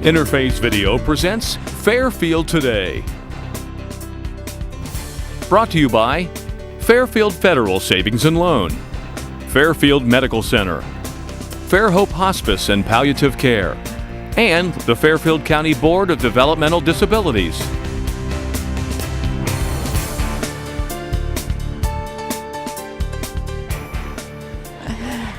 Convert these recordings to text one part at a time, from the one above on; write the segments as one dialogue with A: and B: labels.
A: Interface Video presents Fairfield Today. Brought to you by Fairfield Federal Savings and Loan, Fairfield Medical Center, Fairhope Hospice and Palliative Care, and the Fairfield County Board of Developmental Disabilities.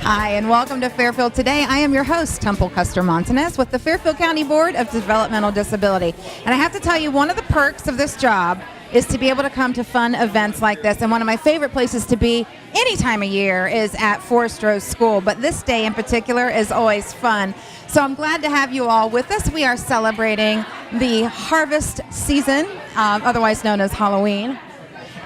B: Hi, and welcome to Fairfield Today. I am your host, Temple Custer Montanez, with the Fairfield County Board of Developmental Disability. And I have to tell you, one of the perks of this job is to be able to come to fun events like this. And one of my favorite places to be any time of year is at Forest Rose School. But this day in particular is always fun. So I'm glad to have you all with us. We are celebrating the harvest season, otherwise known as Halloween.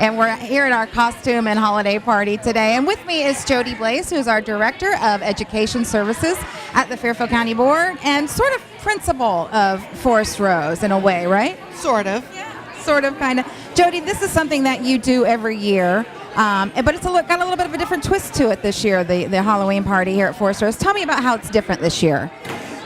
B: And we're here at our costume and holiday party today. And with me is Jody Blaze, who's our Director of Education Services at the Fairfield County Board and sort of principal of Forest Rose in a way, right?
C: Sort of.
B: Yeah, sort of, kind of. Jody, this is something that you do every year, but it's got a little bit of a different twist to it this year, the Halloween party here at Forest Rose. Tell me about how it's different this year.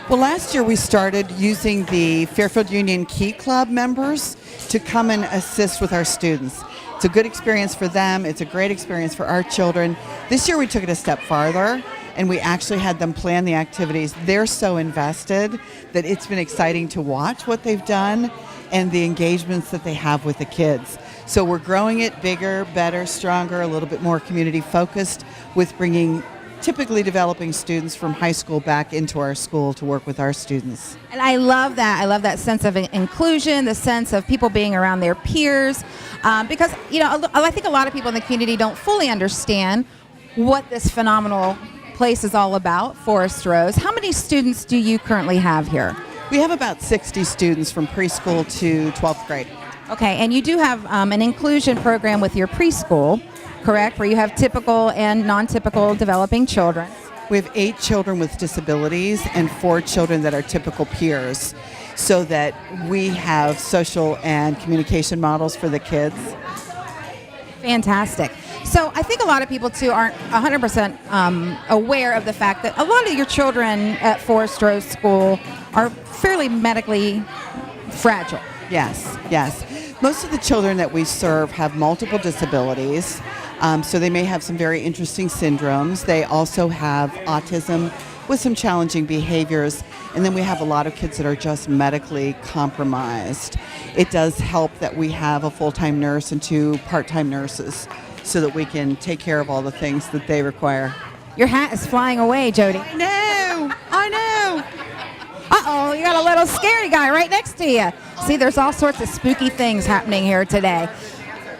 C: Well, last year we started using the Fairfield Union Key Club members to come and assist with our students. It's a good experience for them. It's a great experience for our children. This year we took it a step farther and we actually had them plan the activities. They're so invested that it's been exciting to watch what they've done and the engagements that they have with the kids. So we're growing it bigger, better, stronger, a little bit more community focused with bringing typically developing students from high school back into our school to work with our students.
B: And I love that. I love that sense of inclusion, the sense of people being around their peers, because, you know, I think a lot of people in the community don't fully understand what this phenomenal place is all about, Forest Rose. How many students do you currently have here?
C: We have about 60 students from preschool to 12th grade.
B: Okay, and you do have an inclusion program with your preschool, correct, where you have typical and non-typical developing children.
C: We have 8 children with disabilities and 4 children that are typical peers, so that we have social and communication models for the kids.
B: Fantastic. So I think a lot of people, too, aren't 100% aware of the fact that a lot of your children at Forest Rose School are fairly medically fragile.
C: Yes, yes. Most of the children that we serve have multiple disabilities, so they may have some very interesting syndromes. They also have autism with some challenging behaviors, and then we have a lot of kids that are just medically compromised. It does help that we have a full-time nurse and 2 part-time nurses so that we can take care of all the things that they require.
B: Your hat is flying away, Jody.
C: I know.
B: Uh-oh, you got a little scary guy right next to you. See, there's all sorts of spooky things happening here today.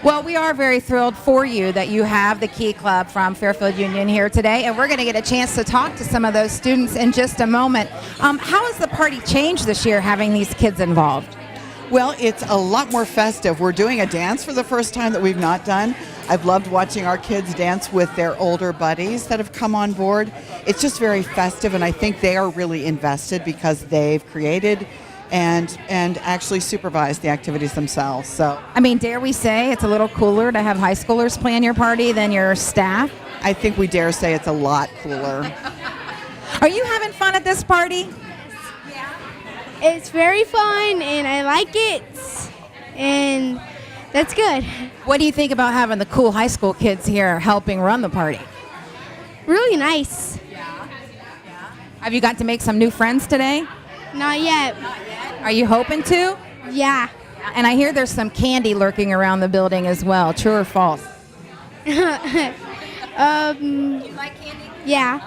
B: Well, we are very thrilled for you that you have the Key Club from Fairfield Union here today, and we're going to get a chance to talk to some of those students in just a moment. How has the party changed this year having these kids involved?
C: Well, it's a lot more festive. We're doing a dance for the first time that we've not done. I've loved watching our kids dance with their older buddies that have come on board. It's just very festive, and I think they are really invested because they've created and actually supervised the activities themselves. So,
B: I mean, dare we say it's a little cooler to have high schoolers plan your party than your staff?
C: I think we dare say it's a lot cooler.
B: Are you having fun at this party?
D: It's very fun, and I like it, and that's good.
B: What do you think about having the cool high school kids here helping run the party?
D: Really nice.
B: Have you got to make some new friends today?
D: Not yet.
B: Are you hoping to?
D: Yeah.
B: And I hear there's some candy lurking around the building as well. True or false?
D: You like candy? Yeah.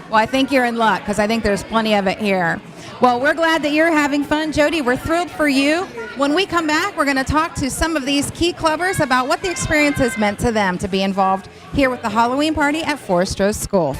B: Well, I think you're in luck because I think there's plenty of it here. Well, we're glad that you're having fun, Jody. We're thrilled for you. When we come back, we're going to talk to some of these Key Clubbers about what the experience has meant to them to be involved here with the Halloween party at Forest Rose School.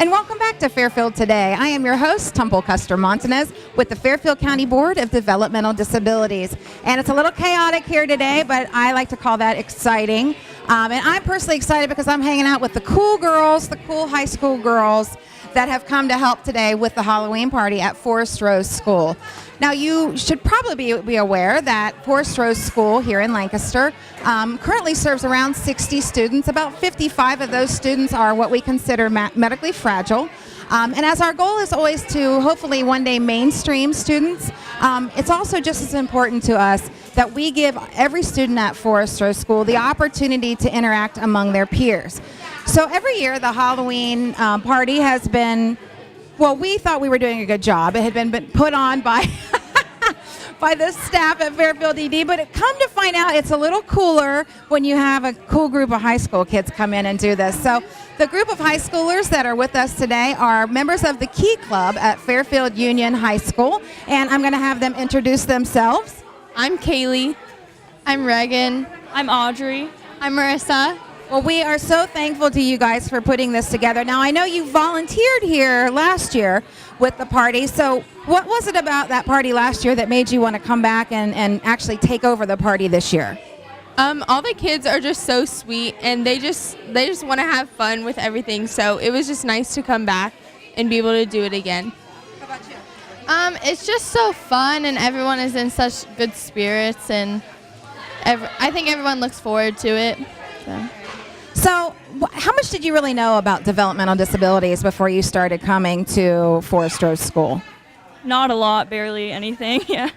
B: And welcome back to Fairfield Today. I am your host, Temple Custer Montanez, with the Fairfield County Board of Developmental Disabilities. And it's a little chaotic here today, but I like to call that exciting. And I'm personally excited because I'm hanging out with the cool girls, the cool high school girls that have come to help today with the Halloween party at Forest Rose School. Now, you should probably be aware that Forest Rose School here in Lancaster currently serves around 60 students. About 55 of those students are what we consider medically fragile. And as our goal is always to hopefully one day mainstream students, it's also just as important to us that we give every student at Forest Rose School the opportunity to interact among their peers. So every year the Halloween party has been, well, we thought we were doing a good job. It had been put on by by the staff at Fairfield ED, but it come to find out it's a little cooler when you have a cool group of high school kids come in and do this. So the group of high schoolers that are with us today are members of the Key Club at Fairfield Union High School, and I'm going to have them introduce themselves.
E: I'm Kaylee. I'm Reagan. I'm Audrey. I'm Marissa.
B: Well, we are so thankful to you guys for putting this together. Now, I know you volunteered here last year with the party, so what was it about that party last year that made you want to come back and actually take over the party this year?
E: All the kids are just so sweet, and they just want to have fun with everything, so it was just nice to come back and be able to do it again.
B: How about you?
F: It's just so fun, and everyone is in such good spirits, and I think everyone looks forward to it.
B: So, how much did you really know about developmental disabilities before you started coming to Forest Rose School?
G: Not a lot, barely anything, yeah.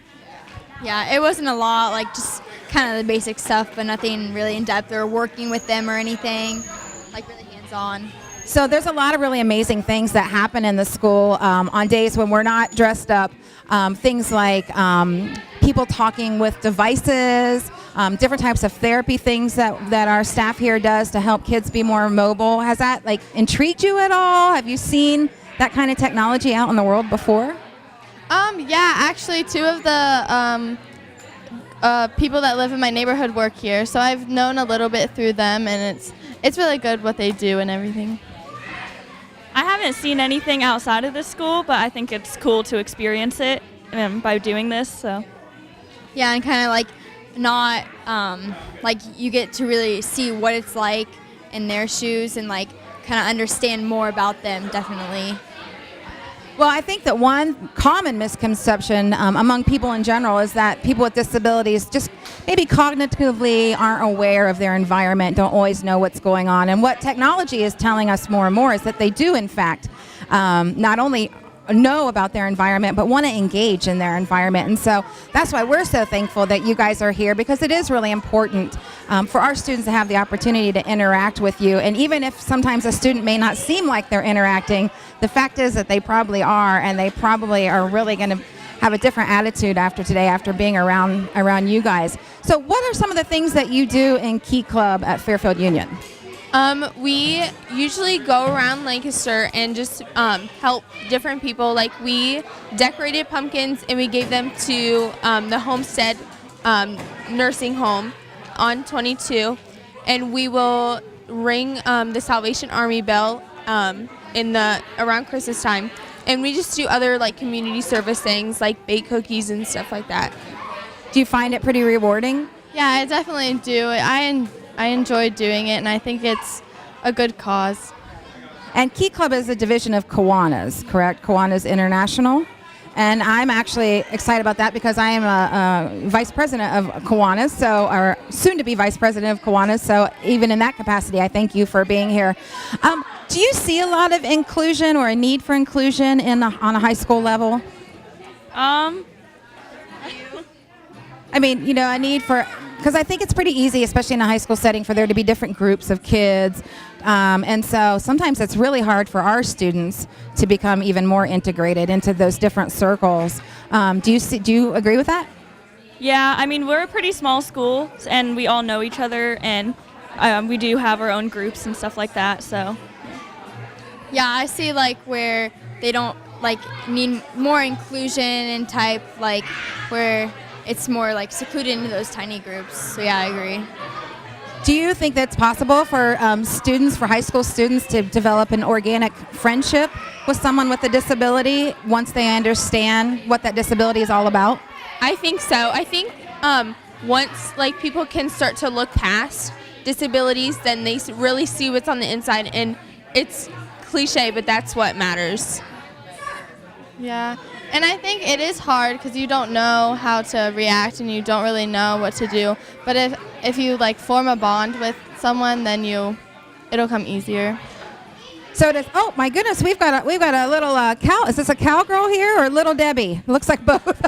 D: Yeah, it wasn't a lot, like just kind of the basic stuff, but nothing really in depth or working with them or anything, like really hands-on.
B: So there's a lot of really amazing things that happen in the school on days when we're not dressed up. Things like people talking with devices, different types of therapy things that our staff here does to help kids be more mobile. Has that intrigued you at all? Have you seen that kind of technology out in the world before?
F: Yeah, actually, two of the people that live in my neighborhood work here, so I've known a little bit through them, and it's really good what they do and everything.
G: I haven't seen anything outside of this school, but I think it's cool to experience it by doing this, so.
D: Yeah, and kind of not, you get to really see what it's like in their shoes and kind of understand more about them, definitely.
B: Well, I think that one common misconception among people in general is that people with disabilities just maybe cognitively aren't aware of their environment, don't always know what's going on. And what technology is telling us more and more is that they do, in fact, not only know about their environment, but want to engage in their environment. And so that's why we're so thankful that you guys are here, because it is really important for our students to have the opportunity to interact with you. And even if sometimes a student may not seem like they're interacting, the fact is that they probably are, and they probably are really going to have a different attitude after today, after being around you guys. So what are some of the things that you do in Key Club at Fairfield Union?
E: We usually go around Lancaster and just help different people. We decorated pumpkins and we gave them to the Homestead nursing home on 22, and we will ring the Salvation Army bell around Christmas time, and we just do other community service things like bake cookies and stuff like that.
B: Do you find it pretty rewarding?
F: Yeah, I definitely do. I enjoy doing it, and I think it's a good cause.
B: And Key Club is a division of Kiwanis, correct? Kiwanis International. And I'm actually excited about that because I am a vice president of Kiwanis, or soon to be vice president of Kiwanis. So even in that capacity, I thank you for being here. Do you see a lot of inclusion or a need for inclusion on a high school level? I mean, a need for, because I think it's pretty easy, especially in a high school setting, for there to be different groups of kids. And so sometimes it's really hard for our students to become even more integrated into those different circles. Do you agree with that?
G: Yeah, I mean, we're a pretty small school, and we all know each other, and we do have our own groups and stuff like that, so.
D: Yeah, I see where they don't need more inclusion and type where it's more secluded into those tiny groups. So yeah, I agree.
B: Do you think that's possible for for high school students to develop an organic friendship with someone with a disability once they understand what that disability is all about?
E: I think so. I think once people can start to look past disabilities, then they really see what's on the inside, and it's cliche, but that's what matters.
F: Yeah, and I think it is hard because you don't know how to react and you don't really know what to do. But if you like form a bond with someone, then it'll come easier.
B: So it is. Oh my goodness, we've got a little cow. Is this a cowgirl here or Little Debbie? Looks like both.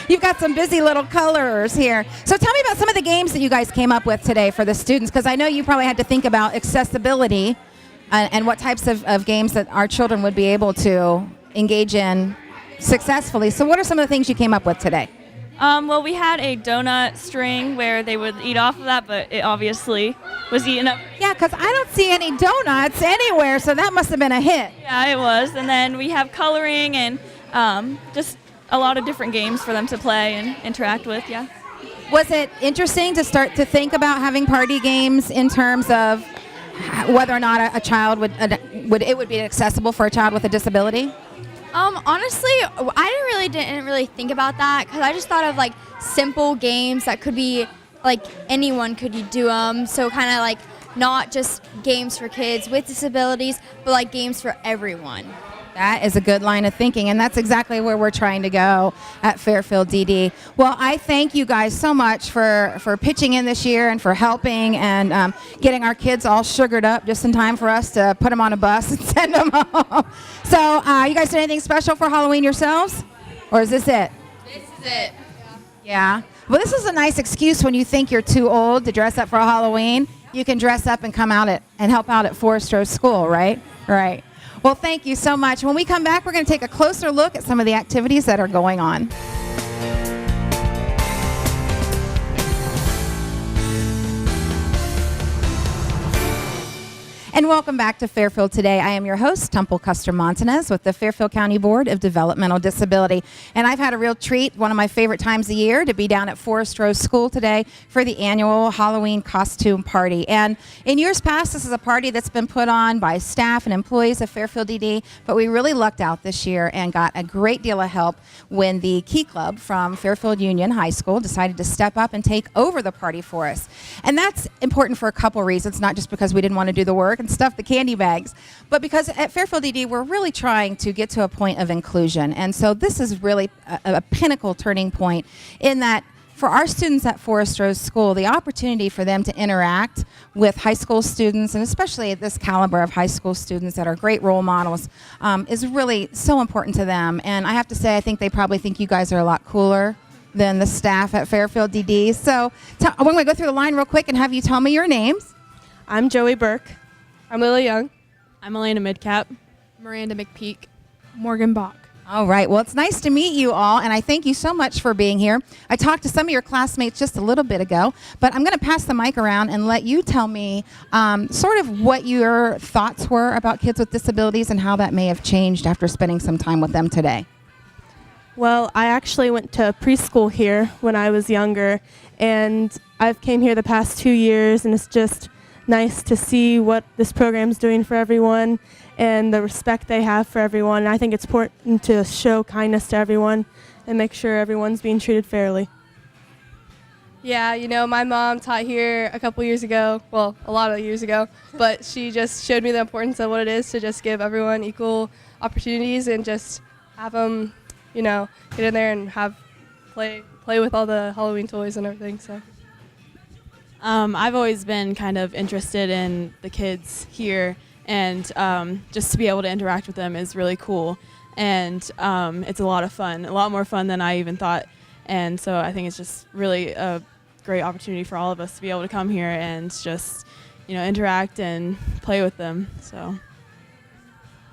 B: You've got some busy little colors here. So tell me about some of the games that you guys came up with today for the students, because I know you probably had to think about accessibility and what types of games that our children would be able to engage in successfully. So what are some of the things you came up with today?
G: Well, we had a donut string where they would eat off of that, but it obviously was eaten up.
B: Yeah, because I don't see any donuts anywhere, so that must have been a hit.
G: Yeah, it was. And then we have coloring and just a lot of different games for them to play and interact with, yeah.
B: Was it interesting to start to think about having party games in terms of whether or not a child would be accessible for a child with a disability?
D: Honestly, I didn't really think about that because I just thought of like simple games that could be like anyone could do them. So kind of like not just games for kids with disabilities, but like games for everyone.
B: That is a good line of thinking, and that's exactly where we're trying to go at Fairfield DD. Well, I thank you guys so much for pitching in this year and for helping and getting our kids all sugared up just in time for us to put them on a bus and send them home. So you guys did anything special for Halloween yourselves? Or is this it?
E: This is it.
B: Yeah. Well, this is a nice excuse when you think you're too old to dress up for Halloween. You can dress up and come out and help out at Forest Road School, right? Right. Well, thank you so much. When we come back, we're going to take a closer look at some of the activities that are going on. And welcome back to Fairfield Today. I am your host, Temple Custer Montanez with the Fairfield County Board of Developmental Disability. And I've had a real treat, one of my favorite times of year, to be down at Forest Road School today for the annual Halloween costume party. And in years past, this is a party that's been put on by staff and employees of Fairfield DD, but we really lucked out this year and got a great deal of help when the Key Club from Fairfield Union High School decided to step up and take over the party for us. And that's important for a couple reasons, not just because we didn't want to do the work and stuff the candy bags, but because at Fairfield ED we're really trying to get to a point of inclusion. And so this is really a pinnacle turning point in that for our students at Forest Road School, the opportunity for them to interact with high school students, and especially at this caliber of high school students that are great role models, is really so important to them. And I have to say, I think they probably think you guys are a lot cooler than the staff at Fairfield DD. So I'm going to go through the line real quick and have you tell me your names.
H: I'm Joey Burke.
I: I'm Lily Young.
H: I'm Elena Midcap.
I: Miranda McPeak.
H: Morgan Bach.
B: All right. Well, it's nice to meet you all, and I thank you so much for being here. I talked to some of your classmates just a little bit ago, but I'm going to pass the mic around and let you tell me sort of what your thoughts were about kids with disabilities and how that may have changed after spending some time with them today.
H: Well, I actually went to preschool here when I was younger, and I've came here the past 2 years, and it's just nice to see what this program's doing for everyone and the respect they have for everyone. And I think it's important to show kindness to everyone and make sure everyone's being treated fairly.
I: Yeah, you know, my mom taught here a couple years ago, well, a lot of years ago, but she just showed me the importance of what it is to just give everyone equal opportunities and just have them, you know, get in there and have play with all the Halloween toys and everything. So.
J: I've always been kind of interested in the kids here, and just to be able to interact with them is really cool. And it's a lot of fun, a lot more fun than I even thought. And so I think it's just really a great opportunity for all of us to be able to come here and just, you know, interact and play with them. So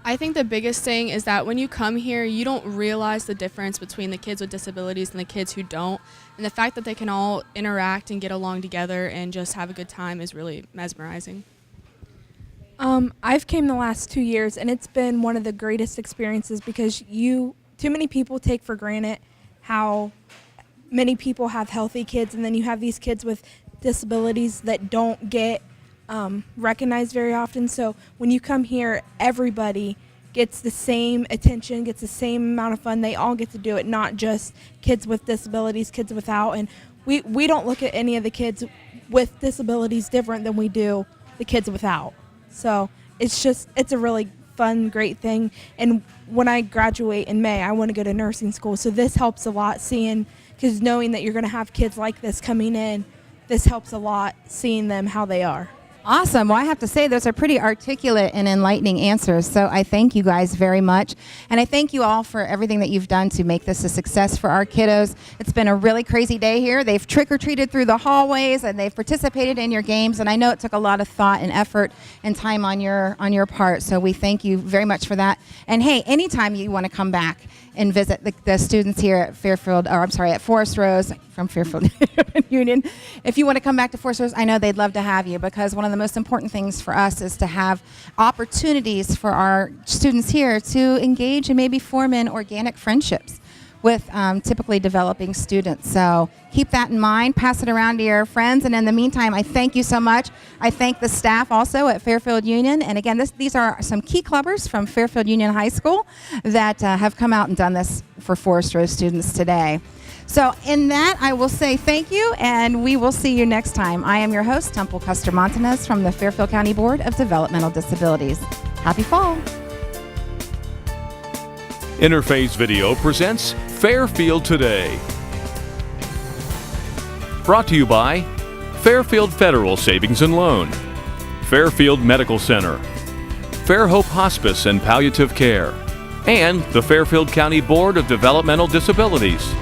K: I think the biggest thing is that when you come here, you don't realize the difference between the kids with disabilities and the kids who don't. And the fact that they can all interact and get along together and just have a good time is really mesmerizing.
L: I've came the last 2 years, and it's been one of the greatest experiences because too many people take for granted how many people have healthy kids, and then you have these kids with disabilities that don't get recognized very often. So when you come here, everybody gets the same attention, gets the same amount of fun. They all get to do it, not just kids with disabilities, kids without. And we don't look at any of the kids with disabilities different than we do the kids without. So it's a really fun, great thing. And when I graduate in May, I want to go to nursing school. So this helps a lot because knowing that you're going to have kids like this coming in, this helps a lot seeing them how they are.
B: Awesome. Well, I have to say those are pretty articulate and enlightening answers. So I thank you guys very much. And I thank you all for everything that you've done to make this a success for our kiddos. It's been a really crazy day here. They've trick-or-treated through the hallways and they've participated in your games. And I know it took a lot of thought and effort and time on your part. So we thank you very much for that. And hey, anytime you want to come back and visit the students here at at Forest Rose from Fairfield Union. If you want to come back to Forest Rose, I know they'd love to have you, because one of the most important things for us is to have opportunities for our students here to engage and maybe form in organic friendships with typically developing students. So keep that in mind, pass it around to your friends, and in the meantime, I thank you so much. I thank the staff also at Fairfield Union, and again, these are some key clubbers from Fairfield Union High School that have come out and done this for Forest Rose students today. So in that, I will say thank you, and we will see you next time. I am your host, Temple Custer Montanez from the Fairfield County Board of Developmental Disabilities. Happy fall.
A: Interface Video presents Fairfield Today. Brought to you by Fairfield Federal Savings and Loan, Fairfield Medical Center, Fairhope Hospice and Palliative Care, and the Fairfield County Board of Developmental Disabilities.